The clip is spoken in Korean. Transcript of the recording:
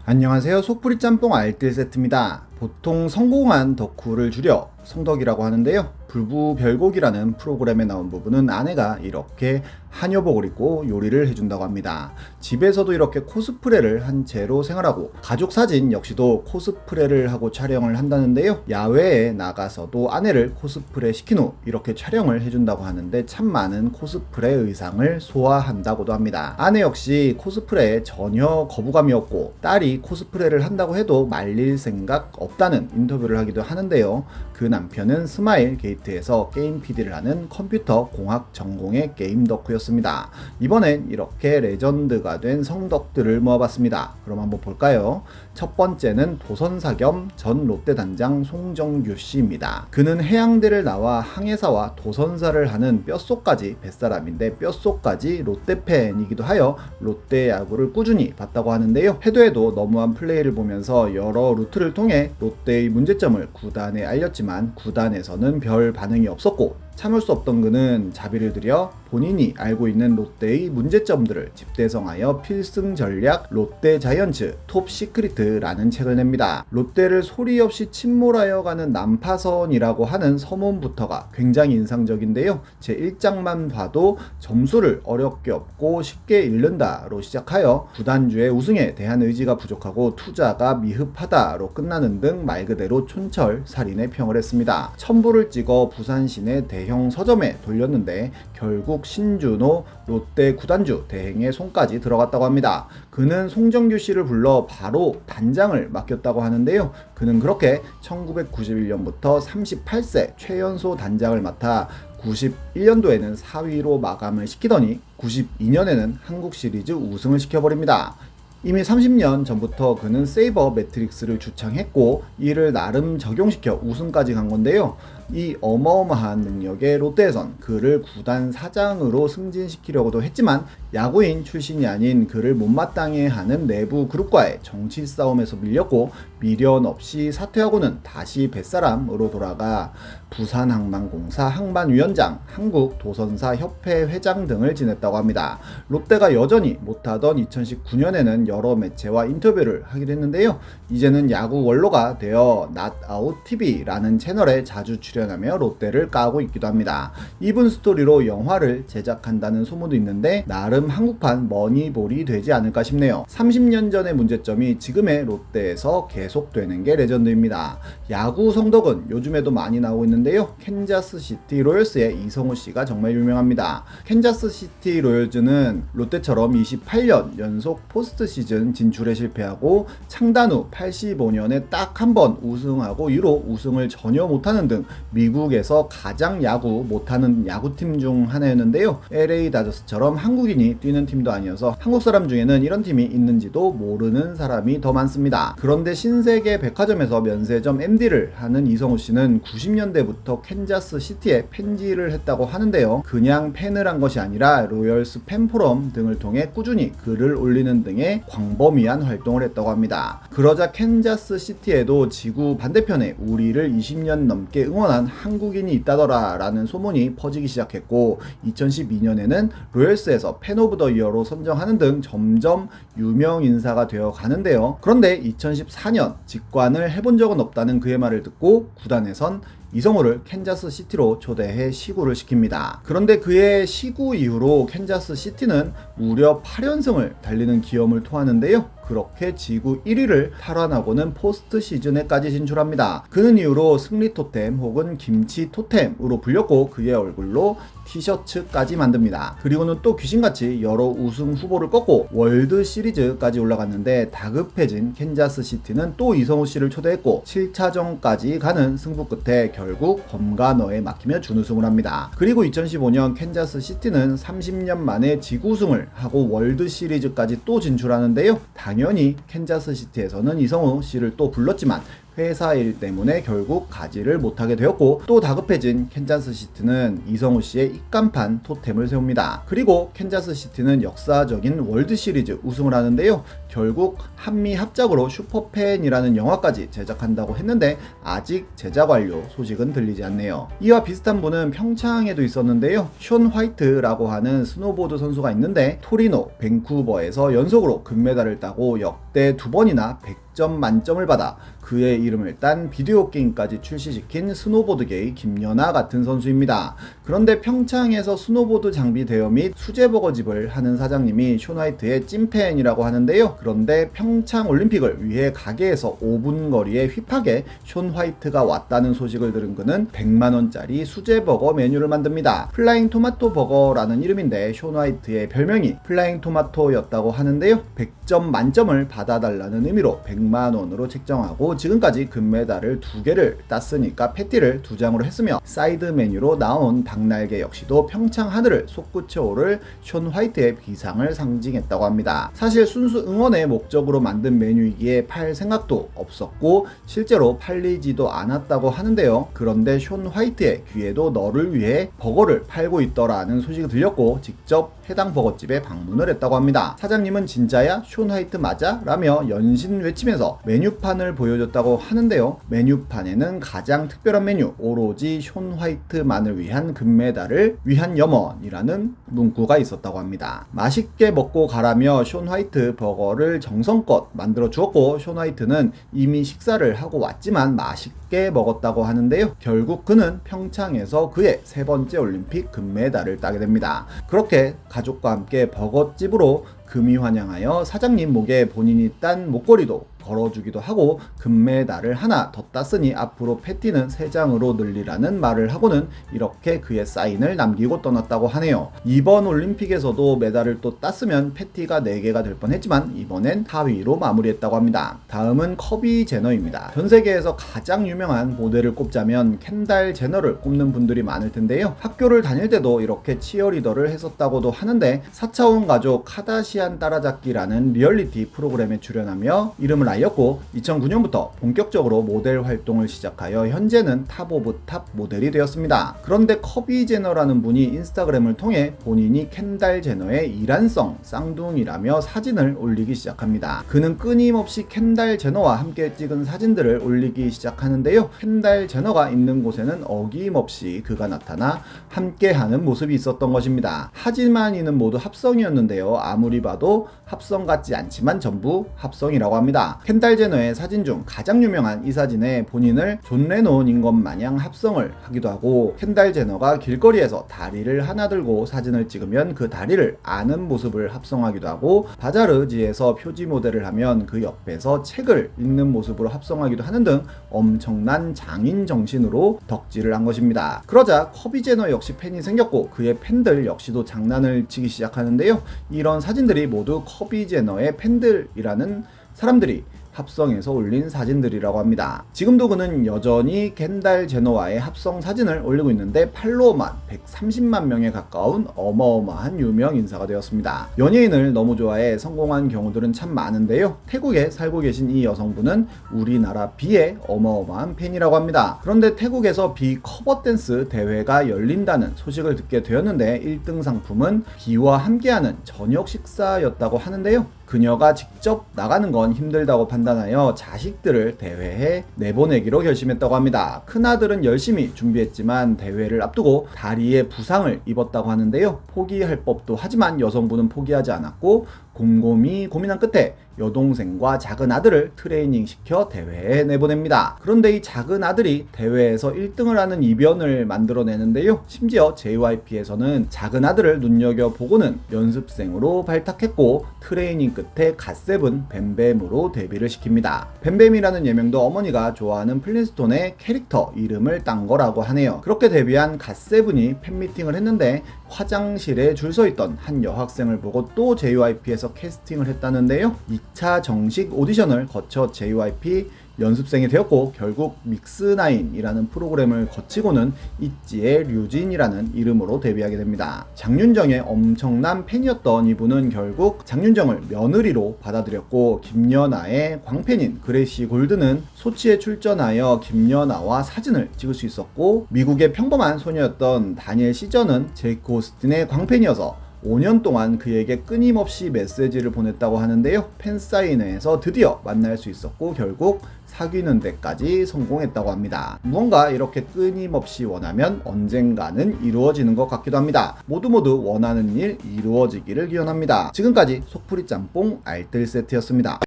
안녕하세요. 속풀이 짬뽕 알뜰 세트입니다. 보통 성공한 덕후를 줄여 성덕이라고 하는데요. 불부별곡이라는 프로그램에 나온 부분은 아내가 이렇게 한여복을 입고 요리를 해준다고 합니다. 집에서도 이렇게 코스프레를 한 채로 생활하고, 가족 사진 역시도 코스프레를 하고 촬영을 한다는데요. 야외에 나가서도 아내를 코스프레 시킨 후 이렇게 촬영을 해준다고 하는데 참 많은 코스프레 의상을 소화한다고도 합니다. 아내 역시 코스프레에 전혀 거부감이 없고, 딸이 코스프레를 한다고 해도 말릴 생각 없다는 인터뷰를 하기도 하는데요. 그 남편은 스마일 게이트에서 게임 PD를 하는 컴퓨터 공학 전공의 게임 덕후였습니다. 이번엔 이렇게 레전드가 된 성덕들을 모아봤습니다. 그럼 한번 볼까요? 첫 번째는 도선사 겸 전 롯데 단장 송정규 씨입니다. 그는 해양대를 나와 항해사와 도선사를 하는 뼛속까지 뱃사람인데, 뼛속까지 롯데 팬이기도 하여 롯데 야구를 꾸준히 봤다고 하는데요. 해도 해도 너무한 플레이를 보면서 여러 루트를 통해 롯데의 문제점을 구단에 알렸지만 구단에서는 별 반응이 없었고, 참을 수 없던 그는 자비를 들여 본인이 알고 있는 롯데의 문제점들을 집대성하여 필승 전략 롯데 자이언츠 톱 시크리트라는 책을 냅니다. 롯데를 소리 없이 침몰하여 가는 난파선이라고 하는 서문부터가 굉장히 인상적인데요. 제 1장만 봐도 점수를 어렵게 얻고 쉽게 잃는다로 시작하여 구단주의 우승에 대한 의지가 부족하고 투자가 미흡하다로 끝나는 등 말 그대로 촌철살인의 평을 했습니다. 첨부를 찍어 부산 시내 대형 서점에 돌렸는데 결국 신준호 롯데 구단주 대행의 손까지 들어갔다고 합니다. 그는 송정규 씨를 불러 바로 단장을 맡겼다고 하는데요. 그는 그렇게 1991년부터 38세 최연소 단장을 맡아 91년도에는 4위로 마감을 시키더니 92년에는 한국 시리즈 우승을 시켜버립니다. 이미 30년 전부터 그는 세이버 매트릭스를 주창했고, 이를 나름 적용시켜 우승까지 간 건데요. 이 어마어마한 능력에 롯데에선 그를 구단 사장으로 승진시키려고도 했지만 야구인 출신이 아닌 그를 못마땅해 하는 내부 그룹과의 정치 싸움에서 밀렸고, 미련 없이 사퇴하고는 다시 뱃사람으로 돌아가 부산항만공사 항만위원장, 한국도선사협회 회장 등을 지냈다고 합니다. 롯데가 여전히 못하던 2019년에는 여러 매체와 인터뷰를 하기도 했는데요. 이제는 야구 원로가 되어 낫아웃TV라는 채널에 자주 출연하며 롯데를 까고 있기도 합니다. 이분 스토리로 영화를 제작한다는 소문도 있는데 나름 한국판 머니볼이 되지 않을까 싶네요. 30년 전의 문제점이 지금의 롯데에서 계속되는 게 레전드입니다. 야구 성덕은 요즘에도 많이 나오고 있는데요. 캔자스시티 로열스의 이성우 씨가 정말 유명합니다. 캔자스시티 로열즈는 롯데처럼 28년 연속 포스트 시즌 진출에 실패하고 창단 후 85년에 딱 한 번 우승하고 이후로 우승을 전혀 못하는 등 미국에서 가장 야구 못하는 야구팀 중 하나였는데요. LA 다저스처럼 한국인이 뛰는 팀도 아니어서 한국 사람 중에는 이런 팀이 있는지도 모르는 사람이 더 많습니다. 그런데 신세계 백화점에서 면세점 MD를 하는 이성우 씨는 90년대부터 캔자스 시티에 팬지를 했다고 하는데요. 그냥 팬을 한 것이 아니라 로열스 팬포럼 등을 통해 꾸준히 글을 올리는 등의 광범위한 활동을 했다고 합니다. 그러자 캔자스 시티에도 지구 반대편에 우리를 20년 넘게 응원한 한국인이 있다더라 라는 소문이 퍼지기 시작했고, 2012년에는 로열스에서 팬 오브 더 이어로 선정하는 등 점점 유명 인사가 되어 가는데요. 그런데 2014년 직관을 해본 적은 없다는 그의 말을 듣고 구단에선 이성우를 캔자스 시티로 초대해 시구를 시킵니다. 그런데 그의 시구 이후로 캔자스 시티는 무려 8연승을 달리는 기염을 토하는데요. 그렇게 지구 1위를 탈환하고는 포스트 시즌에까지 진출합니다. 그는 이후로 승리 토템 혹은 김치 토템으로 불렸고, 그의 얼굴로 티셔츠까지 만듭니다. 그리고는 또 귀신같이 여러 우승 후보를 꺾고 월드 시리즈까지 올라갔는데, 다급해진 캔자스 시티는 또 이성우 씨를 초대했고 7차전까지 가는 승부 끝에 결국 범가너에 막히며 준우승을 합니다. 그리고 2015년 캔자스 시티는 30년 만에 지구 우승을 하고 월드 시리즈까지 또 진출하는데요. 당연히 캔자스 시티에서는 이성우 씨를 또 불렀지만 회사 일 때문에 결국 가지를 못하게 되었고, 또 다급해진 캔자스시티는 이성우 씨의 입간판 토템을 세웁니다. 그리고 캔자스시티는 역사적인 월드시리즈 우승을 하는데요. 결국 한미 합작으로 슈퍼팬이라는 영화까지 제작한다고 했는데 아직 제작 완료 소식은 들리지 않네요. 이와 비슷한 분은 평창에도 있었는데요. 션 화이트라고 하는 스노보드 선수가 있는데 토리노, 밴쿠버에서 연속으로 금메달을 따고 그때 2번이나 100점 만점을 받아 그의 이름을 딴 비디오 게임까지 출시시킨 스노보드계의 김연아 같은 선수입니다. 그런데 평창에서 스노보드 장비 대여 및 수제 버거집을 하는 사장님이 숀 화이트의 찐팬이라고 하는데요. 그런데 평창 올림픽을 위해 가게에서 5분 거리에 휘파게 숀 화이트가 왔다는 소식을 들은 그는 100만원짜리 수제 버거 메뉴를 만듭니다. 플라잉 토마토 버거라는 이름인데 숀 화이트의 별명이 플라잉 토마토였다고 하는데요. 100점 만점을 받아달라는 의미로 100만원으로 책정하고 지금까지 금메달을 2개를 땄으니까 패티를 2장으로 했으며 사이드 메뉴로 나온 닭날개 역시도 평창 하늘을 솟구쳐 오를 숀 화이트의 비상을 상징했다고 합니다. 사실 순수 응원의 목적으로 만든 메뉴이기에 팔 생각도 없었고 실제로 팔리지도 않았다고 하는데요. 그런데 숀 화이트의 귀에도 너를 위해 버거를 팔고 있더라는 소식이 들렸고 직접 해당 버거집에 방문을 했다고 합니다. 사장님은 진짜야? 숀 화이트 맞아? 라며 연신 외치면서 메뉴판을 보여줬다고 하는데요. 메뉴판에는 가장 특별한 메뉴 오로지 숀 화이트만을 위한 금메달을 위한 염원이라는 문구가 있었다고 합니다. 맛있게 먹고 가라며 숀 화이트 버거를 정성껏 만들어 주었고 숀 화이트는 이미 식사를 하고 왔지만 맛있게 먹었다고 하는데요. 결국 그는 평창에서 그의 3번째 올림픽 금메달을 따게 됩니다. 그렇게 가족과 함께 버거집으로 금이 환영하여 사장님 목에 본인이 딴 목걸이도 걸어주기도 하고 금메달을 하나 더 땄으니 앞으로 패티는 3장으로 늘리라는 말을 하고는 이렇게 그의 사인을 남기고 떠났다고 하네요. 이번 올림픽에서도 메달을 또 땄으면 패티가 4개가 될 뻔했지만 이번엔 하위로 마무리했다고 합니다. 다음은 커비 제너입니다. 전 세계에서 가장 유명한 모델을 꼽자면 켄달 제너를 꼽는 분들이 많을 텐데요. 학교를 다닐 때도 이렇게 치어리더를 했었다고도 하는데 4차원 가족 카다시안 따라잡기라는 리얼리티 프로그램에 출연하며 이름을 알렸고 2009년부터 본격적으로 모델 활동을 시작하여 현재는 탑 오브 탑 모델이 되었습니다. 그런데 커비 제너라는 분이 인스타그램을 통해 본인이 켄달 제너의 이란성 쌍둥이라며 사진을 올리기 시작합니다. 그는 끊임없이 켄달 제너와 함께 찍은 사진들을 올리기 시작하는데요. 켄달 제너가 있는 곳에는 어김없이 그가 나타나 함께하는 모습이 있었던 것입니다. 하지만 이는 모두 합성이었는데요. 아무리 봐도 합성 같지 않지만 전부 합성이라고 합니다. 켄달 제너의 사진 중 가장 유명한 이 사진에 본인을 존 레논인 것 마냥 합성을 하기도 하고 켄달 제너가 길거리에서 다리를 하나 들고 사진을 찍으면 그 다리를 아는 모습을 합성하기도 하고 바자르지에서 표지 모델을 하면 그 옆에서 책을 읽는 모습으로 합성하기도 하는 등 엄청난 장인 정신으로 덕질을 한 것입니다. 그러자 커비 제너 역시 팬이 생겼고 그의 팬들 역시도 장난을 치기 시작하는데요. 이런 사진들이 모두 커비 제너의 팬들이라는 사람들이 합성해서 올린 사진들이라고 합니다. 지금도 그는 여전히 켄달 제너와의 합성 사진을 올리고 있는데 팔로워만 130만 명에 가까운 어마어마한 유명 인사가 되었습니다. 연예인을 너무 좋아해 성공한 경우들은 참 많은데요. 태국에 살고 계신 이 여성분은 우리나라 비의 어마어마한 팬이라고 합니다. 그런데 태국에서 비 커버 댄스 대회가 열린다는 소식을 듣게 되었는데 1등 상품은 비와 함께하는 저녁 식사였다고 하는데요. 그녀가 직접 나가는 건 힘들다고 판단하여 자식들을 대회에 내보내기로 결심했다고 합니다. 큰아들은 열심히 준비했지만 대회를 앞두고 다리에 부상을 입었다고 하는데요. 포기할 법도 하지만 여성분은 포기하지 않았고 곰곰이 고민한 끝에 여동생과 작은 아들을 트레이닝 시켜 대회에 내보냅니다. 그런데 이 작은 아들이 대회에서 1등을 하는 이변을 만들어내는데요. 심지어 JYP에서는 작은 아들을 눈여겨보고는 연습생으로 발탁했고 트레이닝 끝에 갓세븐 뱀뱀으로 데뷔를 시킵니다. 뱀뱀이라는 예명도 어머니가 좋아하는 플린스톤의 캐릭터 이름을 딴 거라고 하네요. 그렇게 데뷔한 갓세븐이 팬미팅을 했는데 화장실에 줄 서 있던 한 여학생을 보고 또 JYP에서 캐스팅을 했다는데요. 2차 정식 오디션을 거쳐 JYP 연습생이 되었고 결국 믹스9이라는 프로그램을 거치고는 있지의 류진이라는 이름으로 데뷔하게 됩니다. 장윤정의 엄청난 팬이었던 이분은 결국 장윤정을 며느리로 받아들였고 김연아의 광팬인 그레이시 골드는 소치에 출전하여 김연아와 사진을 찍을 수 있었고 미국의 평범한 소녀였던 다니엘 시저는 제이크 오스틴의 광팬이어서 5년 동안 그에게 끊임없이 메시지를 보냈다고 하는데요. 팬사인회에서 드디어 만날 수 있었고 결국 사귀는 데까지 성공했다고 합니다. 무언가 이렇게 끊임없이 원하면 언젠가는 이루어지는 것 같기도 합니다. 모두 원하는 일 이루어지기를 기원합니다. 지금까지 속풀이 짬뽕 알뜰 세트였습니다.